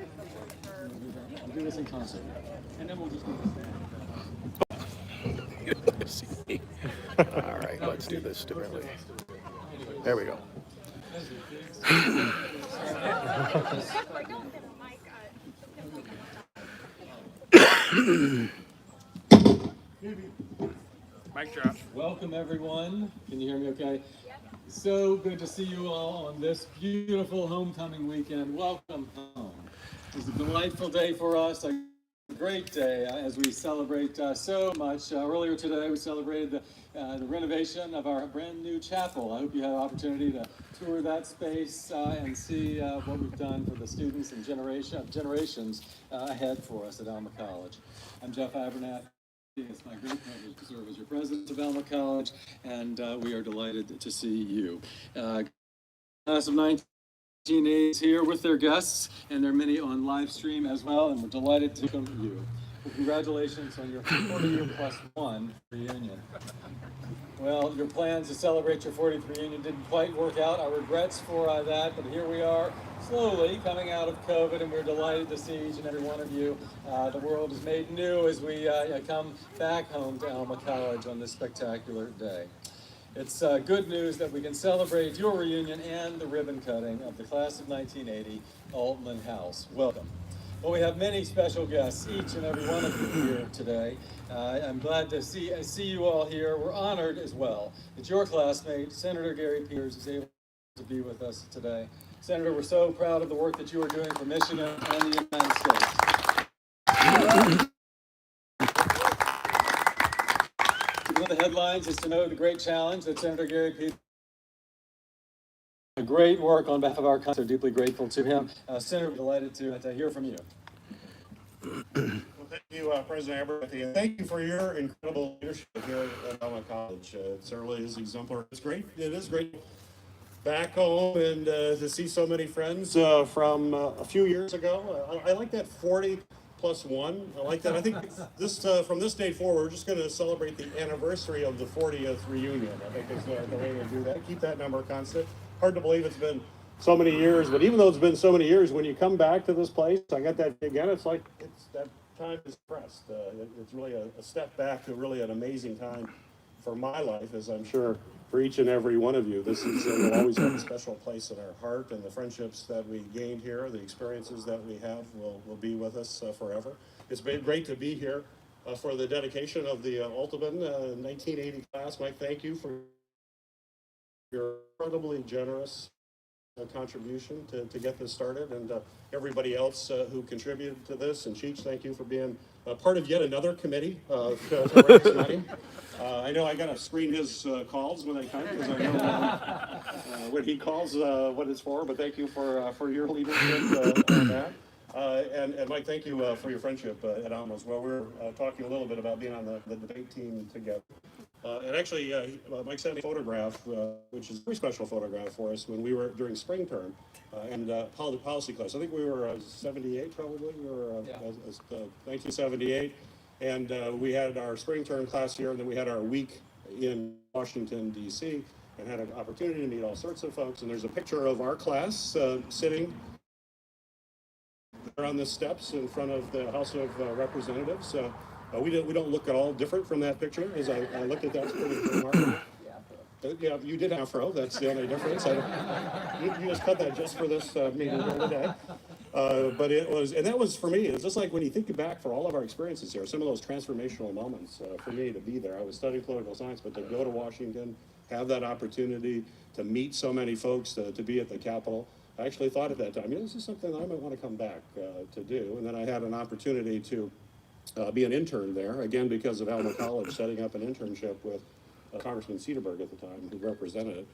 We'll do this in concert, and then we'll just do this. All right, let's do this differently. There we go. Mic drop. Welcome, everyone. Can you hear me okay? So good to see you all on this beautiful homecoming weekend. Welcome home. It's a delightful day for us, a great day as we celebrate so much. Earlier today, we celebrated the renovation of our brand new chapel. I hope you had an opportunity to tour that space and see what we've done for the students and generations ahead for us at Alma College. I'm Jeff Abernathy. It's my great privilege to serve as your president of Alma College, and we are delighted to see you. Class of 1980 is here with their guests, and there are many on live stream as well, and we're delighted to welcome you. Well, congratulations on your 40-year plus one reunion. Well, your plans to celebrate your 40th reunion didn't quite work out. Our regrets for that, but here we are, slowly coming out of COVID, and we're delighted to see each and every one of you. The world is made new as we come back home to Alma College on this spectacular day. It's good news that we can celebrate your reunion and the ribbon cutting of the class of 1980 Altman House. Welcome. Well, we have many special guests, each and every one of you here today. I'm glad to see you all here. We're honored as well that your classmate, Senator Gary Peters, is able to be with us today. Senator, we're so proud of the work that you are doing for Michigan and the United States. One of the headlines is to know the great challenge that Senator Gary Peters great work on behalf of our country. We're deeply grateful to him. Senator, delighted to hear from you. Well, thank you, President Abernathy, and thank you for your incredible leadership here at Alma College. It certainly is exemplary. It's great. It is great back home and to see so many friends from a few years ago. I like that 40 plus one. I like that. I think this from this day forward, we're just going to celebrate the anniversary of the 40th reunion. I think is the way to do that. Keep that number constant. Hard to believe it's been so many years, but even though it's been so many years, when you come back to this place, I got that again. It's like that time is pressed. It's really a step back to really an amazing time for my life, as I'm sure for each and every one of you. This is will always have a special place in our heart, and the friendships that we gained here, the experiences that we have, will be with us forever. It's been great to be here for the dedication of the Altman 1980 class. Mike, thank you for your incredibly generous contribution to get this started, and everybody else who contributed to this. And Cheech, thank you for being part of yet another committee to raise money. I know I got to screen his calls when they come, because I know when he calls what it's for, but thank you for your leadership on that. And Mike, thank you for your friendship at Alma as well. We were talking a little bit about being on the debate team together. And actually, Mike sent me a photograph, which is a very special photograph for us when we were during spring term and policy class. I think we were 78 probably. We were 1978. And we had our spring term class here, and then we had our week in Washington, D.C., and had an opportunity to meet all sorts of folks. And there's a picture of our class sitting there on the steps in front of the House of Representatives. We don't look at all different from that picture. As I looked at that, it's pretty remarkable. Yeah, you did afro. That's the only difference. You just cut that just for this meeting here today. But it was, and that was for me. It's just like when you think back for all of our experiences here, some of those transformational moments for me to be there. I was studying political science, but to go to Washington, have that opportunity to meet so many folks, to be at the Capitol. I actually thought at that time, this is something I might want to come back to do. And then I had an opportunity to be an intern there, again, because of Alma College setting up an internship with Congressman Cedarburg at the time, who represented it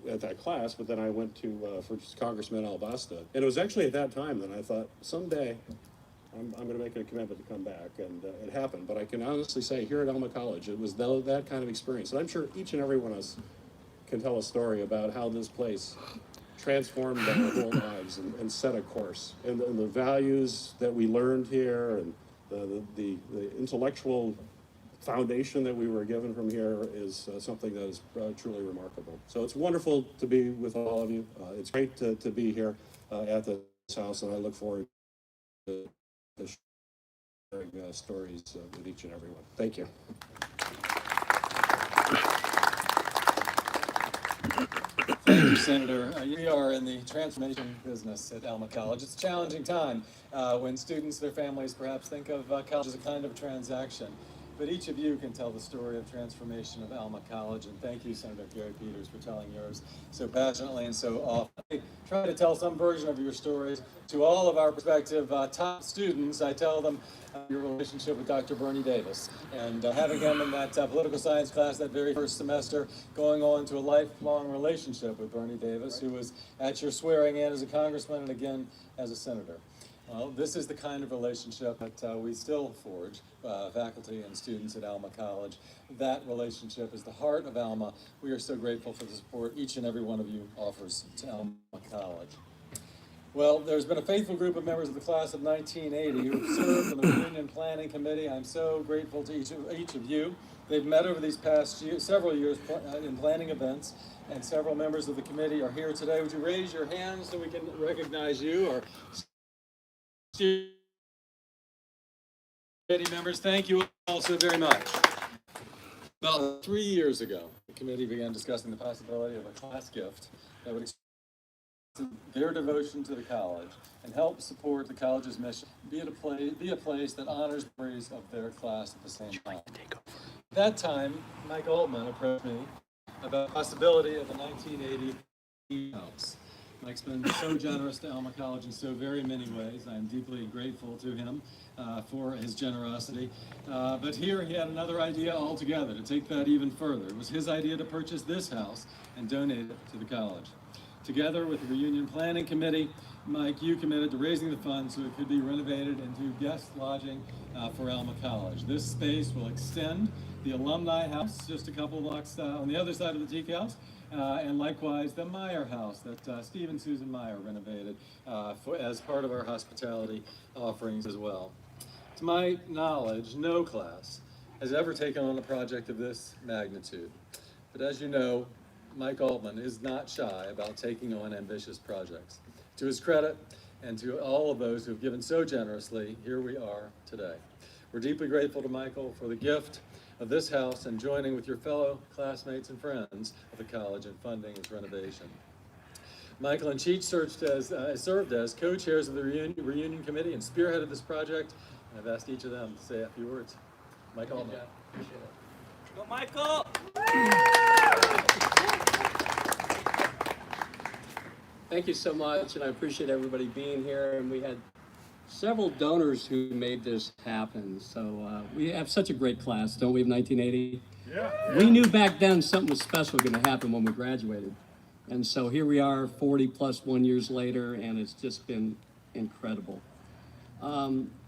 at that class. But then I went to for Congressman Albasta. And it was actually at that time that I thought, someday I'm going to make a commitment to come back. And it happened. But I can honestly say here at Alma College, it was that kind of experience. And I'm sure each and every one of us can tell a story about how this place transformed our whole lives and set a course. And the values that we learned here, and the intellectual foundation that we were given from here is something that is truly remarkable. So it's wonderful to be with all of you. It's great to be here at this house, and I look forward sharing stories with each and every one. Thank you. Thank you, Senator. We are in the transformation business at Alma College. It's a challenging time when students, their families perhaps think of college as a kind of transaction. But each of you can tell the story of transformation of Alma College, and thank you, Senator Gary Peters, for telling yours so passionately and so often. I try to tell some version of your stories to all of our prospective top students. I tell them your relationship with Dr. Bernie Davis, and having him in that political science class that very first semester, going on to a lifelong relationship with Bernie Davis, who was at your swearing in as a congressman and again as a senator. Well, this is the kind of relationship that we still forge, faculty and students at Alma College. That relationship is the heart of Alma. We are so grateful for the support each and every one of you offers to Alma College. Well, there's been a faithful group of members of the class of 1980 who have served on the Reunion Planning Committee. I'm so grateful to each of you. They've met over these past several years in planning events, and several members of the committee are here today. Would you raise your hands so we can recognize you? Or committee members, thank you all so very much. About 3 years ago, the committee began discussing the possibility of a class gift that would express their devotion to the college and help support the college's mission, be a place that honors the memories of their class at the same time. At that time, Mike Altman approached me about the possibility of a 1980 house. Mike's been so generous to Alma College in so very many ways. I'm deeply grateful to him for his generosity. But here he had another idea altogether to take that even further. It was his idea to purchase this house and donate it to the college. Together with the Reunion Planning Committee, Mike, you committed to raising the funds so it could be renovated into guest lodging for Alma College. This space will extend the Alumni House just a couple blocks on the other side of the Teak House, and likewise the Meyer House that Steve and Susan Meyer renovated as part of our hospitality offerings as well. To my knowledge, no class has ever taken on a project of this magnitude. But as you know, Mike Altman is not shy about taking on ambitious projects. To his credit, and to all of those who have given so generously, here we are today. We're deeply grateful to Michael for the gift of this house and joining with your fellow classmates and friends of the college in funding its renovation. Michael and Cheech served as co-chairs of the reunion committee and spearheaded this project. And I've asked each of them to say a few words. Mike Altman. Appreciate it. Go, Michael! Thank you so much, and I appreciate everybody being here. And we had several donors who made this happen. So we have such a great class, don't we, of 1980? Yeah. We knew back then something was special going to happen when we graduated. And so here we are 40+1 years later, and it's just been incredible.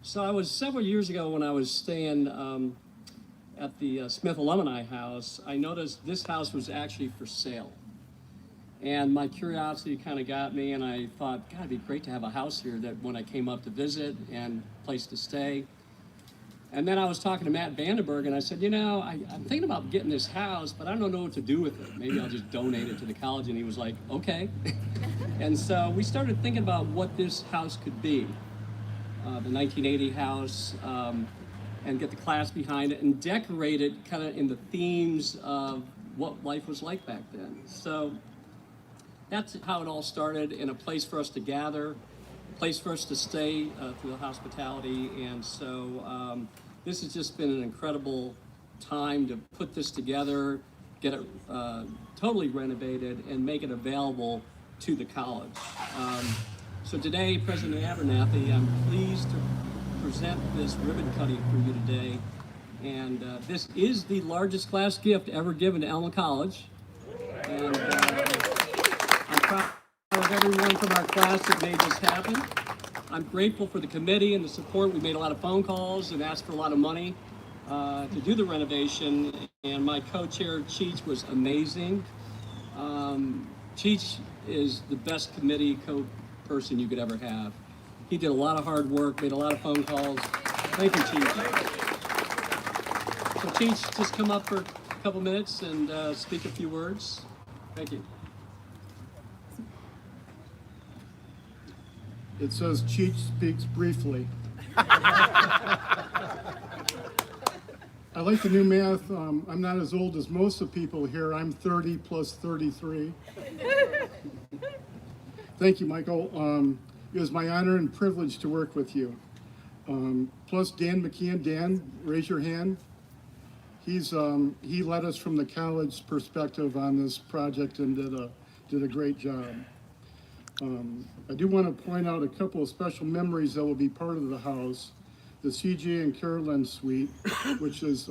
So I was several years ago when I was staying at the Smith Alumni House, I noticed this house was actually for sale. And my curiosity kind of got me, and I thought, God, it'd be great to have a house here that when I came up to visit and place to stay. And then I was talking to Matt Vandenberg, and I said, you know, I'm thinking about getting this house, but I don't know what to do with it. Maybe I'll just donate it to the college. And he was like, okay. And so we started thinking about what this house could be, the 1980 house, and get the class behind it and decorate it kind of in the themes of what life was like back then. So that's how it all started, in a place for us to gather, a place for us to stay through the hospitality. And so this has just been an incredible time to put this together, get it totally renovated, and make it available to the college. So today, President Abernathy, I'm pleased to present this ribbon cutting for you today. And this is the largest class gift ever given to Alma College. And I'm proud of everyone from our class that made this happen. I'm grateful for the committee and the support. We made a lot of phone calls and asked for a lot of money to do the renovation. And my co-chair, Cheech, was amazing. Cheech is the best committee person you could ever have. He did a lot of hard work, made a lot of phone calls. Thank you, Cheech. So Cheech, just come up for a couple minutes and speak a few words. Thank you. It says Cheech speaks briefly. I like the new math. I'm not as old as most of the people here. I'm 30 plus 33. Thank you, Michael. It was my honor and privilege to work with you. Plus Dan McKeon. Dan, raise your hand. He led us from the college perspective on this project and did a great job. I do want to point out a couple of special memories that will be part of the house. The CJ and Carolyn Suite, which is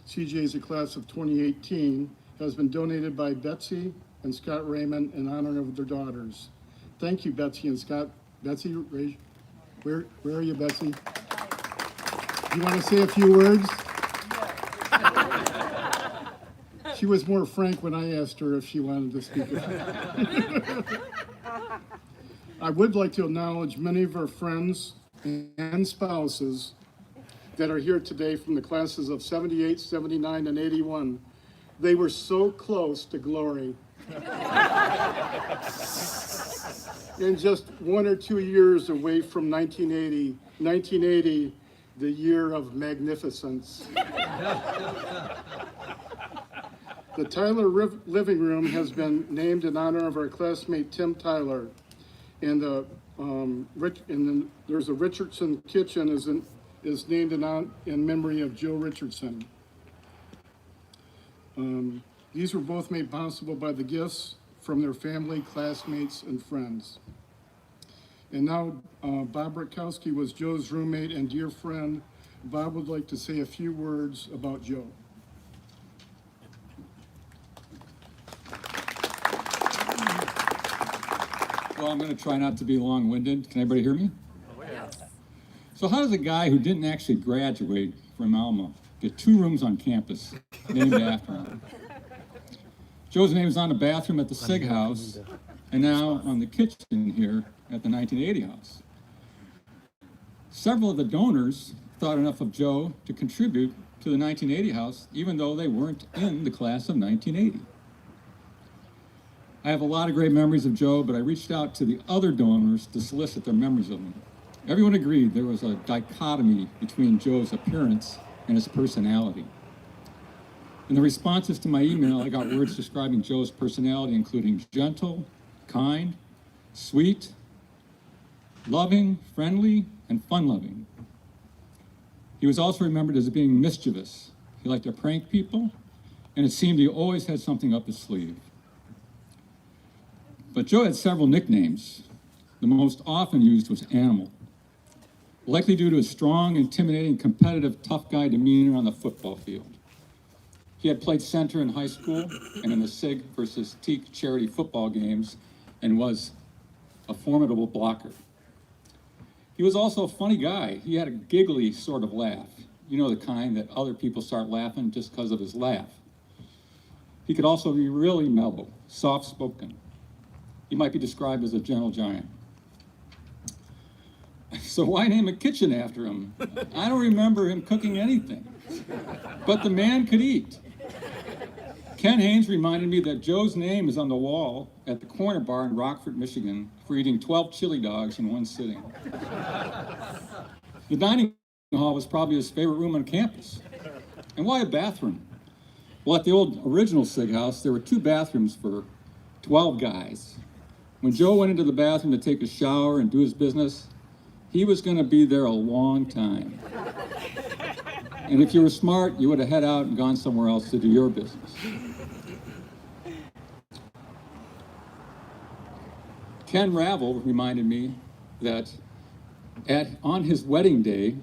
CJ is a class of 2018, has been donated by Betsy and Scott Raymond in honor of their daughters. Thank you, Betsy and Scott. Betsy, where are you, Betsy? Do you want to say a few words? She was more frank when I asked her if she wanted to speak. I would like to acknowledge many of our friends and spouses that are here today from the classes of 78, 79, and 81. They were so close to glory. And just 1 or 2 years away from 1980. 1980, the year of magnificence. The Tyler Living Room has been named in honor of our classmate Tim Tyler. And there's a Richardson Kitchen is named in memory of Joe Richardson. These were both made possible by the gifts from their family, classmates, and friends. And now Bob Rutkowski was Joe's roommate and dear friend. Bob would like to say a few words about Joe. Well, I'm going to try not to be long-winded. Can everybody hear me? Yes. So how does a guy who didn't actually graduate from Alma get 2 rooms on campus named after him? Joe's name is on the bathroom at the SIG house and now on the kitchen here at the 1980 house. Several of the donors thought enough of Joe to contribute to the 1980 house, even though they weren't in the class of 1980. I have a lot of great memories of Joe, but I reached out to the other donors to solicit their memories of him. Everyone agreed there was a dichotomy between Joe's appearance and his personality. In the responses to my email, I got words describing Joe's personality, including gentle, kind, sweet, loving, friendly, and fun-loving. He was also remembered as being mischievous. He liked to prank people, and it seemed he always had something up his sleeve. But Joe had several nicknames. The most often used was Animal, likely due to his strong, intimidating, competitive, tough guy demeanor on the football field. He had played center in high school and in the SIG versus Teak charity football games and was a formidable blocker. He was also a funny guy. He had a giggly sort of laugh. You know, the kind that other people start laughing just because of his laugh. He could also be really mellow, soft-spoken. He might be described as a gentle giant. So why name a kitchen after him? I don't remember him cooking anything, but the man could eat. Ken Haynes reminded me that Joe's name is on the wall at the Corner Bar in Rockford, Michigan, for eating 12 chili dogs in one sitting. The dining hall was probably his favorite room on campus. And why a bathroom? Well, at the old original SIG house, there were 2 bathrooms for 12 guys. When Joe went into the bathroom to take a shower and do his business, he was going to be there a long time. And if you were smart, you would have head out and gone somewhere else to do your business. Ken Ravel reminded me that on his wedding day,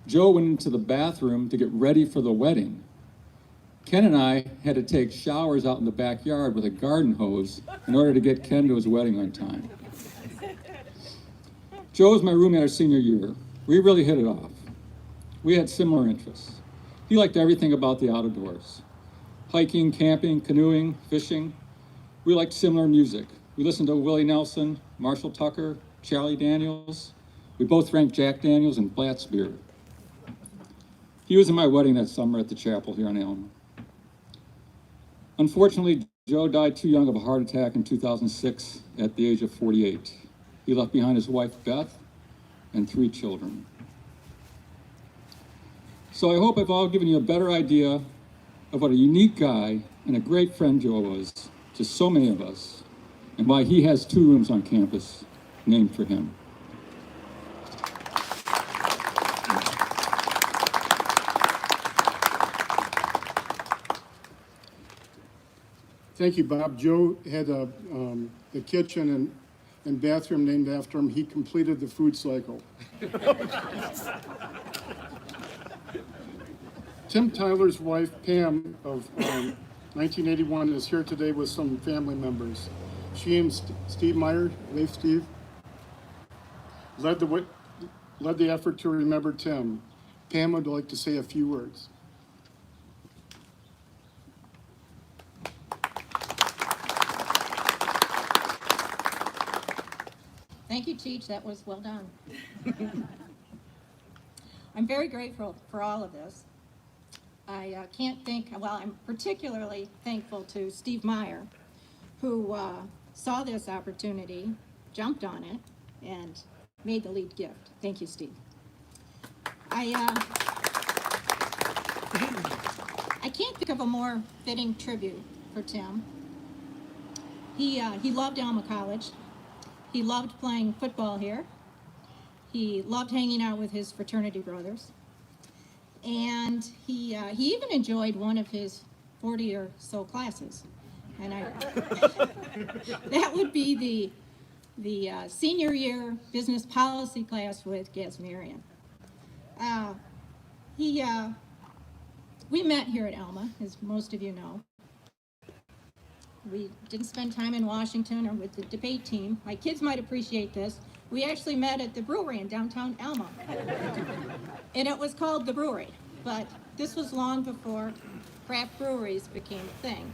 Joe went into the bathroom to get ready for the wedding. Ken and I had to take showers out in the backyard with a garden hose in order to get Ken to his wedding on time. Joe was my roommate our senior year. We really hit it off. We had similar interests. He liked everything about the outdoors. Hiking, camping, canoeing, fishing. We liked similar music. We listened to Willie Nelson, Marshall Tucker, Charlie Daniels. We both drank Jack Daniels and Platt's beer. He was at my wedding that summer at the chapel here in Alma. Unfortunately, Joe died too young of a heart attack in 2006 at the age of 48. He left behind his wife, Beth, and 3 children. So I hope I've all given you a better idea of what a unique guy and a great friend Joe was to so many of us, and why he has 2 rooms on campus named for him. Thank you, Bob. Joe had the kitchen and bathroom named after him. He completed the food cycle. Tim Tyler's wife, Pam, of 1981, is here today with some family members. She and Steve Meyer, Leif Steve, led the effort to remember Tim. Pam would like to say a few words. Thank you, Cheech. That was well done. I'm very grateful for all of this. I can't think, well, I'm particularly thankful to Steve Meyer, who saw this opportunity, jumped on it, and made the lead gift. Thank you, Steve. I can't think of a more fitting tribute for Tim. He loved Alma College. He loved playing football here. He loved hanging out with his fraternity brothers. And he even enjoyed one of his 40 or so classes. And that would be the senior year business policy class with Gasmarian. We met here at Alma, as most of you know. We didn't spend time in Washington or with the debate team. My kids might appreciate this. We actually met at the brewery in downtown Alma. And it was called The Brewery, but this was long before craft breweries became a thing.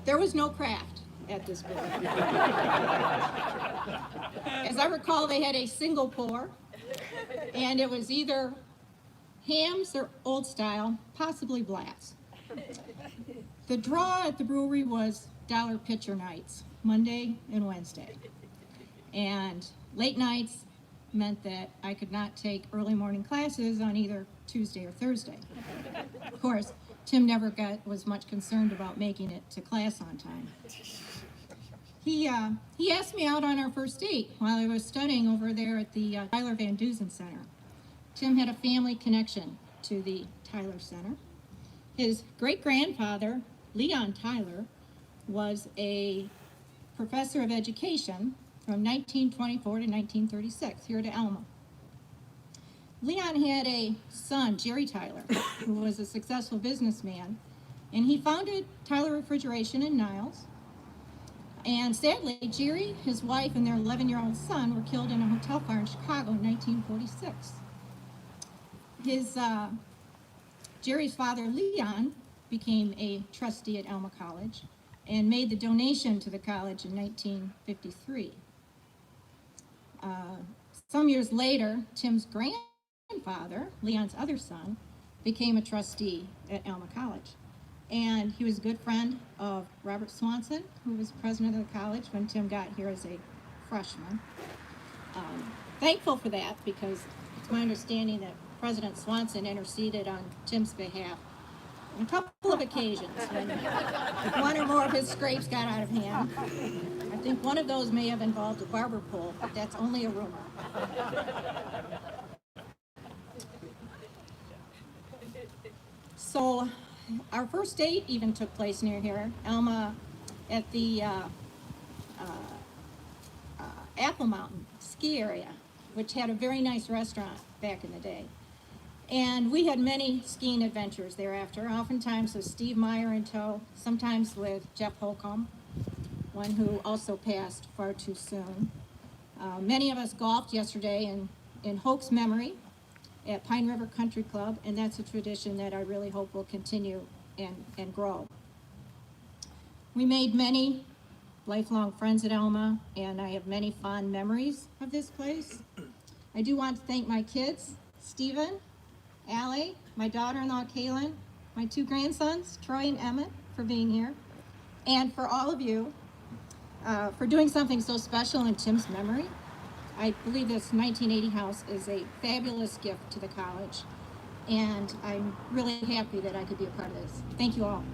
There was no craft at this brewery. As I recall, they had a single pour, and it was either Hams or Old Style, possibly Blatz. The draw at the brewery was dollar pitcher nights, Monday and Wednesday. And late nights meant that I could not take early morning classes on either Tuesday or Thursday. Of course, Tim never was much concerned about making it to class on time. He asked me out on our first date while I was studying over there at the Tyler Van Dusen Center. Tim had a family connection to the Tyler Center. His great-grandfather, Leon Tyler, was a professor of education from 1924 to 1936 here at Alma. Leon had a son, Jerry Tyler, who was a successful businessman, and he founded Tyler Refrigeration in Niles. And sadly, Jerry, his wife, and their 11-year-old son were killed in a hotel fire in Chicago in 1946. Jerry's father, Leon, became a trustee at Alma College and made the donation to the college in 1953. Some years later, Tim's grandfather, Leon's other son, became a trustee at Alma College. And he was a good friend of Robert Swanson, who was president of the college when Tim got here as a freshman. Thankful for that, because it's my understanding that President Swanson interceded on Tim's behalf on a couple of occasions when one or more of his scrapes got out of hand. I think one of those may have involved a barber pole, but that's only a rumor. So our first date even took place near here, Alma, at the Apple Mountain ski area, which had a very nice restaurant back in the day. And we had many skiing adventures thereafter, oftentimes with Steve Meyer in tow, sometimes with Jeff Holcomb, one who also passed far too soon. Many of us golfed yesterday in Hoke's memory at Pine River Country Club, and that's a tradition that I really hope will continue and grow. We made many lifelong friends at Alma, and I have many fond memories of this place. I do want to thank my kids, Stephen, Allie, my daughter-in-law, Kaylin, my 2 grandsons, Troy and Emmett, for being here, and for all of you for doing something so special in Tim's memory. I believe this 1980 house is a fabulous gift to the college, and I'm really happy that I could be a part of this. Thank you all.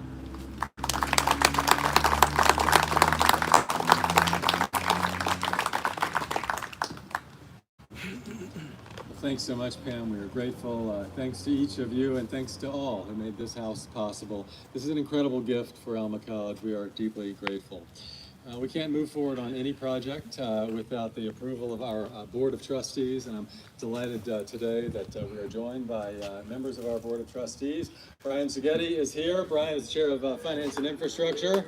Thanks so much, Pam. We are grateful. Thanks to each of you, and thanks to all who made this house possible. This is an incredible gift for Alma College. We are deeply grateful. We can't move forward on any project without the approval of our Board of Trustees, and I'm delighted today that we are joined by members of our Board of Trustees. Brian Seghetti is here. Brian is Chair of Finance and Infrastructure.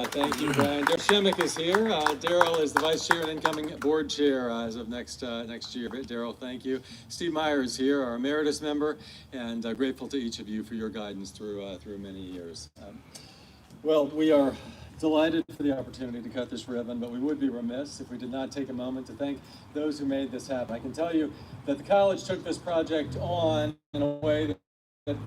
Thank you, Brian. Daryl Shemick is here. Daryl is the Vice Chair and incoming Board Chair as of next year. Daryl, thank you. Steve Meyer is here, our Emeritus member, and grateful to each of you for your guidance through many years. Well, we are delighted for the opportunity to cut this ribbon, but we would be remiss if we did not take a moment to thank those who made this happen. I can tell you that the college took this project on in a way that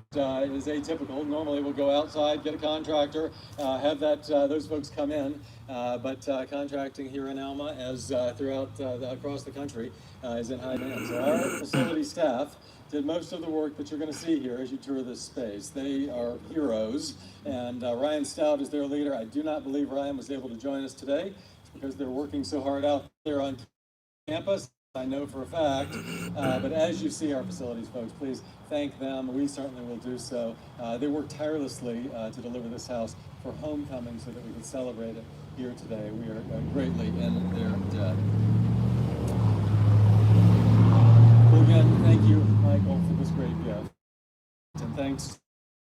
is atypical. Normally we'll go outside, get a contractor, have those folks come in, but contracting here in Alma, as throughout across the country, is in high demand. So our facility staff did most of the work that you're going to see here as you tour this space. They are heroes, and Ryan Stout is their leader. I do not believe Ryan was able to join us today because they're working so hard out there on campus. I know for a fact, but as you see our facilities folks, please thank them. We certainly will do so. They worked tirelessly to deliver this house for homecoming so that we could celebrate it here today. We are greatly in their debt. Well, again, thank you, Michael, for this great gift. And thanks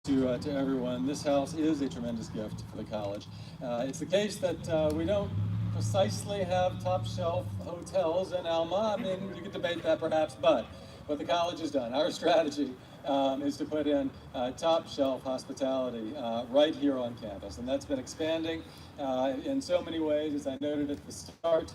to everyone. This house is a tremendous gift for the college. It's the case that we don't precisely have top shelf hotels in Alma. I mean, you could debate that perhaps, but what the college has done, our strategy is to put in top shelf hospitality right here on campus. And that's been expanding in so many ways, as I noted at the start.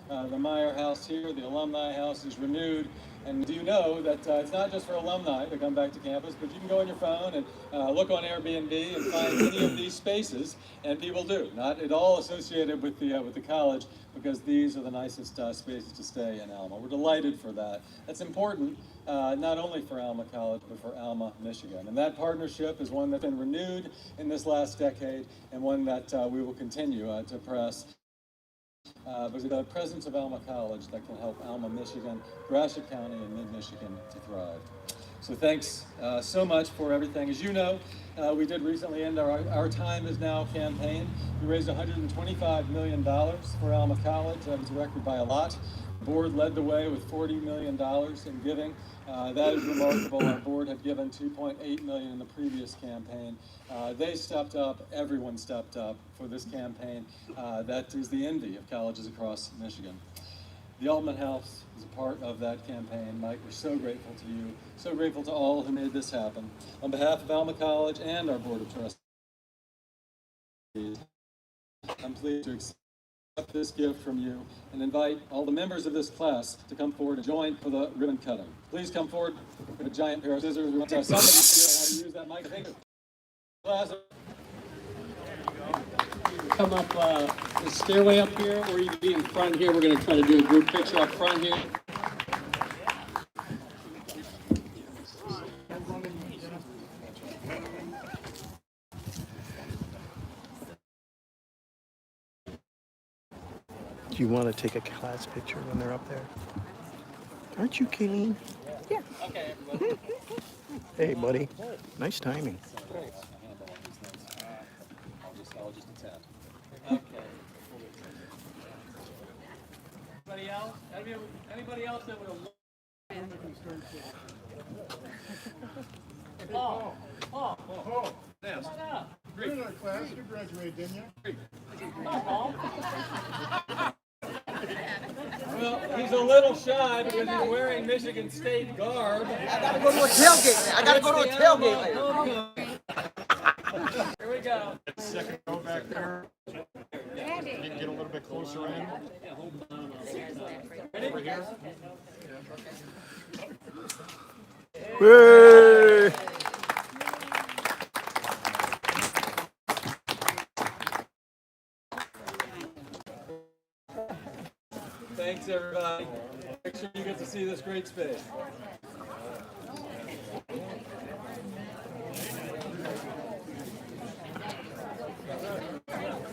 The Meyer House here, the Alumni House is renewed. And do you know that it's not just for alumni to come back to campus, but you can go on your phone and look on Airbnb and find any of these spaces, and people do. Not at all associated with the college, because these are the nicest spaces to stay in Alma. We're delighted for that. That's important, not only for Alma College, but for Alma, Michigan. And that partnership is one that's been renewed in this last decade, and one that we will continue to press. But the presence of Alma College that can help Alma, Michigan, Gratiot County, and Mid-Michigan to thrive. So thanks so much for everything. As you know, we did recently end our Time Is Now campaign. We raised $125 million for Alma College. That was a record by a lot. The board led the way with $40 million in giving. That is remarkable. Our board had given $2.8 million in the previous campaign. They stepped up, everyone stepped up for this campaign. That is the envy of colleges across Michigan. The Altman House is a part of that campaign. Mike, we're so grateful to you, so grateful to all who made this happen. On behalf of Alma College and our Board of Trustees, I'm pleased to accept this gift from you and invite all the members of this class to come forward and join for the ribbon cutting. Please come forward with a giant pair of scissors. We want to have somebody figure out how to use that mic. I think class. Come up the stairway up here, or you can be in front here. We're going to try to do a group picture up front here. Do you want to take a class picture when they're up there? Aren't you, Kayleen? Yeah. Okay. Hey, buddy. Nice timing. I'll just attend. Okay. Anybody else? Anybody else that would have Paul. Yes. You're in our class. You graduated, didn't you? Well, he's a little shy because he's wearing Michigan State garb. I gotta go to a tailgate, man. I gotta go to a tailgate later. Here we go. Second row back there. You can get a little bit closer in. Over here. Hey! Make sure you get to see this great space.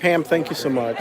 Pam, thank you so much.